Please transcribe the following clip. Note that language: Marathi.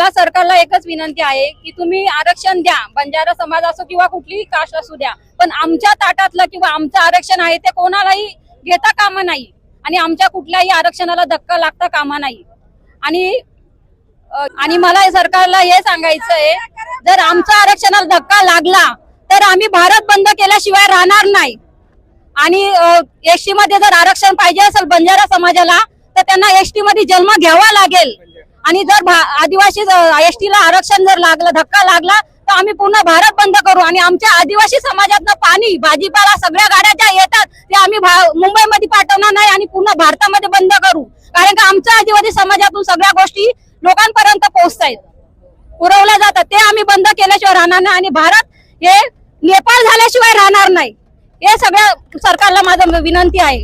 मला सरकारला एकच विनंती आहे की तुम्ही आरक्षण द्या, बंजारा समाज असो किंवा कुठलीही कास्ट असू द्या, पण आमच्या ताटातलं किंवा आमचं आरक्षण आहे ते कोणालाही घेता कामा नाही आणि आमच्या कुठल्याही आरक्षणाला धक्का लागता कामा नाही। आणि मला सरकारला हे सांगायचं आहे, जर आमच्या आरक्षणाला धक्का लागला तर आम्ही भारत बंद केल्याशिवाय राहणार नाही। आणि एसटी मध्ये जर आरक्षण पाहिजे असेल बंजारा समाजाला तर त्यांना एसटी मध्ये जन्म घ्यावा लागेल। आणि जर आदिवासी एसटीला आरक्षण जर लागलं, धक्का लागला तर आम्ही पुन्हा भारत बंद करू आणि आमच्या आदिवासी समाजातनं पाणी, भाजीपाला सगळ्या गाड्या ज्या येतात ते आम्ही मुंबईमध्ये पाठवणार नाही आणि पुन्हा भारतामध्ये बंद करू। कारण की आमच्या आदिवासी समाजातून सगळ्या गोष्टी लोकांपर्यंत पोहोचतायत, पुरवल्या जातात, ते आम्ही बंद केल्याशिवाय राहणार नाही आणि भारत हे नेपाळ झाल्याशिवाय राहणार नाही। हे सगळ्या सरकारला माझं विनंती आहे।